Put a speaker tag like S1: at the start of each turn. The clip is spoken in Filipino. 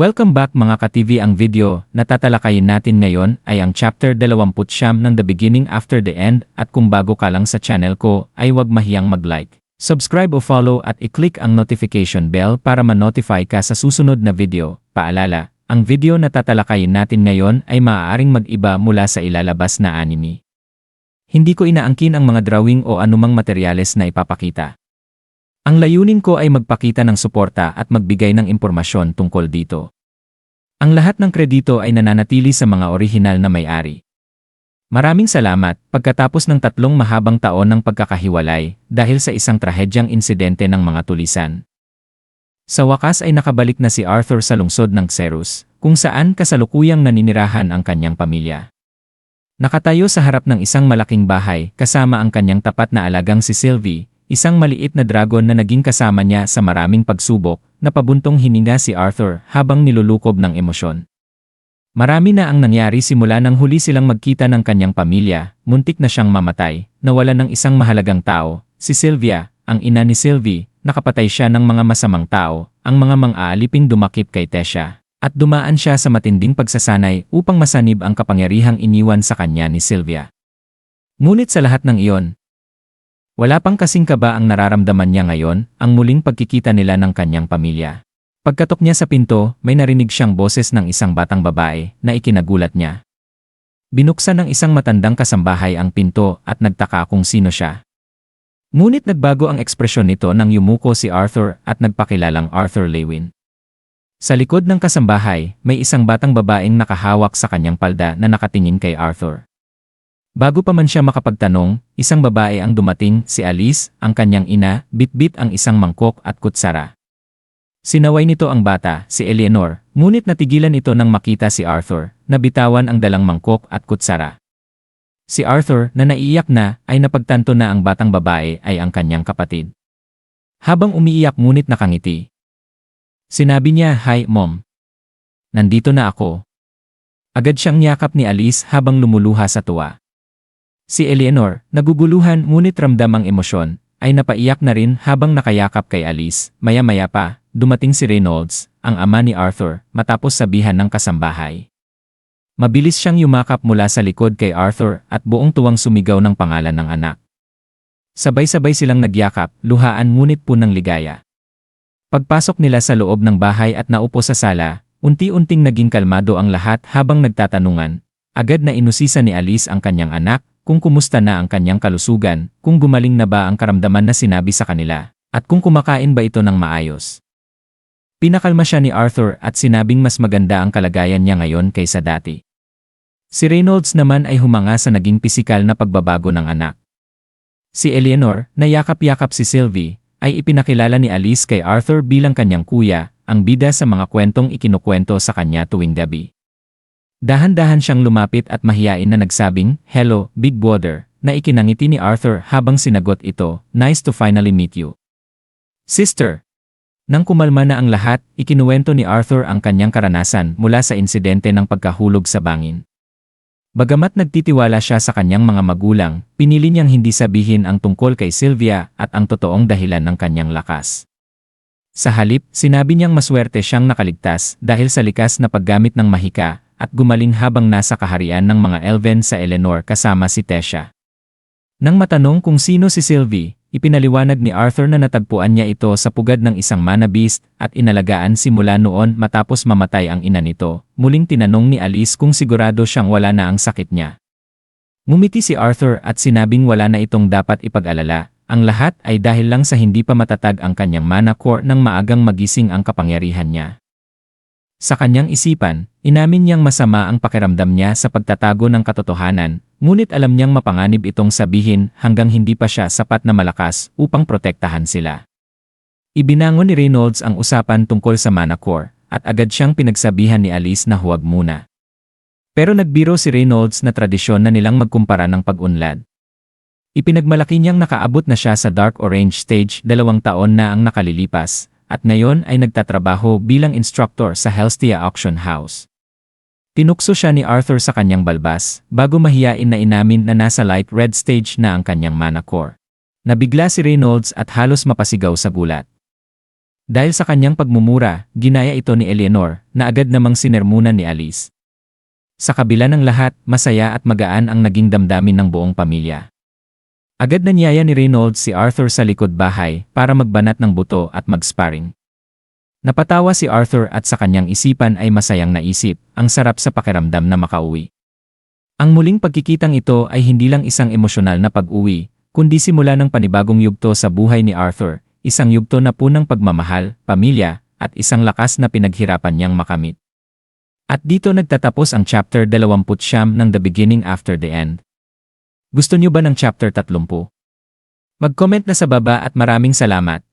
S1: Welcome back mga ka-TV. Ang video na tatalakayin natin ngayon ay ang chapter 29 ng The Beginning After the End, at kung bago ka lang sa channel ko ay huwag mahiyang mag-like, subscribe o follow at i-click ang notification bell para ma-notify ka sa susunod na video. Paalala, ang video na tatalakayin natin ngayon ay maaaring mag-iba mula sa ilalabas na anime. Hindi ko inaangkin ang mga drawing o anumang materyales na ipapakita. Ang layunin ko ay magpakita ng suporta at magbigay ng impormasyon tungkol dito. Ang lahat ng kredito ay nananatili sa mga orihinal na may-ari. Maraming salamat pagkatapos ng 3 mahabang taon ng pagkakahiwalay dahil sa isang trahedyang insidente ng mga tulisan. Sa wakas ay nakabalik na si Arthur sa lungsod ng Xerus, kung saan kasalukuyang naninirahan ang kanyang pamilya. Nakatayo sa harap ng isang malaking bahay kasama ang kanyang tapat na alagang si Sylvie, isang maliit na dragon na naging kasama niya sa maraming pagsubok. Napabuntong hininga si Arthur habang nilulukob ng emosyon. Marami na ang nangyari simula nang huli silang magkita ng kanyang pamilya, muntik na siyang mamatay, nawalan ng isang mahalagang tao, si Sylvia, ang ina ni Sylvie, nakapatay siya ng mga masamang tao, ang mga mang-aaliping dumakip kay Tessia, at dumaan siya sa matinding pagsasanay upang masanib ang kapangyarihang iniwan sa kanya ni Sylvia. Ngunit sa lahat ng iyon, wala pang kasing kaba ang nararamdaman niya ngayon, ang muling pagkikita nila ng kanyang pamilya. Pagkatok niya sa pinto, may narinig siyang boses ng isang batang babae na ikinagulat niya. Binuksan ng isang matandang kasambahay ang pinto at nagtaka kung sino siya. Ngunit nagbago ang ekspresyon nito nang yumuko si Arthur at nagpakilalang Arthur Lewin. Sa likod ng kasambahay, may isang batang babaeng nakahawak sa kanyang palda na nakatingin kay Arthur. Bago pa man siya makapagtanong, isang babae ang dumating, si Alice, ang kanyang ina, bitbit ang isang mangkok at kutsara. Sinaway nito ang bata, si Eleanor, ngunit natigilan ito nang makita si Arthur, na bitawan ang dalang mangkok at kutsara. Si Arthur, na naiiyak na, ay napagtanto na ang batang babae ay ang kanyang kapatid. Habang umiiyak ngunit nakangiti, sinabi niya, "Hi, Mom. Nandito na ako." Agad siyang niyakap ni Alice habang lumuluha sa tuwa. Si Eleanor, naguguluhan ngunit ramdam ang emosyon, ay napaiyak na rin habang nakayakap kay Alice. Maya-maya pa, dumating si Reynolds, ang ama ni Arthur, matapos sabihan ng kasambahay. Mabilis siyang yumakap mula sa likod kay Arthur at buong tuwang sumigaw ng pangalan ng anak. Sabay-sabay silang nagyakap, luhaan ngunit punang ligaya. Pagpasok nila sa loob ng bahay at naupo sa sala, unti-unting naging kalmado ang lahat habang nagtatanungan. Agad na inusisa ni Alice ang kanyang anak, kung kumusta na ang kanyang kalusugan, kung gumaling na ba ang karamdaman na sinabi sa kanila, at kung kumakain ba ito ng maayos. Pinakalma siya ni Arthur at sinabing mas maganda ang kalagayan niya ngayon kaysa dati. Si Reynolds naman ay humanga sa naging pisikal na pagbabago ng anak. Si Eleanor, na yakap-yakap si Sylvie, ay ipinakilala ni Alice kay Arthur bilang kanyang kuya, ang bida sa mga kwentong ikinukwento sa kanya tuwing gabi. Dahan-dahan siyang lumapit at mahiyain na nagsabing, "Hello, Big Brother," na ikinangiti ni Arthur habang sinagot ito, "Nice to finally meet you, Sister." Nang kumalma na ang lahat, ikinuwento ni Arthur ang kanyang karanasan mula sa insidente ng pagkahulog sa bangin. Bagamat nagtitiwala siya sa kanyang mga magulang, pinili niyang hindi sabihin ang tungkol kay Sylvia at ang totoong dahilan ng kanyang lakas. Sa halip, sinabi niyang maswerte siyang nakaligtas dahil sa likas na paggamit ng mahika, at gumaling habang nasa kaharian ng mga Elven sa Eleanor kasama si Tessia. Nang matanong kung sino si Sylvie, ipinaliwanag ni Arthur na natagpuan niya ito sa pugad ng isang mana beast at inalagaan simula noon matapos mamatay ang ina nito. Muling tinanong ni Alice kung sigurado siyang wala na ang sakit niya. Ngumiti si Arthur at sinabing wala na itong dapat ipag-alala. Ang lahat ay dahil lang sa hindi pa matatag ang kanyang mana core nang maagang magising ang kapangyarihan niya. Sa kanyang isipan, inamin niyang masama ang pakiramdam niya sa pagtatago ng katotohanan, ngunit alam niyang mapanganib itong sabihin hanggang hindi pa siya sapat na malakas upang protektahan sila. Ibinangon ni Reynolds ang usapan tungkol sa mana core, at agad siyang pinagsabihan ni Alice na huwag muna. Pero nagbiro si Reynolds na tradisyon na nilang magkumpara ng pag-unlad. Ipinagmalaki niyang nakaabot na siya sa Dark Orange Stage 2 taon na ang nakalilipas, at ngayon ay nagtatrabaho bilang instructor sa Helstia Auction House. Tinukso siya ni Arthur sa kanyang balbas, bago mahiyain na inamin na nasa light red stage na ang kanyang mana core. Nabigla si Reynolds at halos mapasigaw sa gulat. Dahil sa kanyang pagmumura, ginaya ito ni Eleanor, na agad namang sinermunan ni Alice. Sa kabila ng lahat, masaya at magaan ang naging damdamin ng buong pamilya. Agad na niyaya ni Reynolds si Arthur sa likod bahay para magbanat ng buto at mag-sparring. Napatawa si Arthur at sa kanyang isipan ay masayang naisip, ang sarap sa pakiramdam na makauwi. Ang muling pagkikitang ito ay hindi lang isang emosyonal na pag-uwi, kundi simula ng panibagong yugto sa buhay ni Arthur, isang yugto na punang pagmamahal, pamilya, at isang lakas na pinaghirapan niyang makamit. At dito nagtatapos ang chapter 20 ng The Beginning After the End. Gusto niyo ba ng chapter 30? Mag-comment na sa baba at maraming salamat.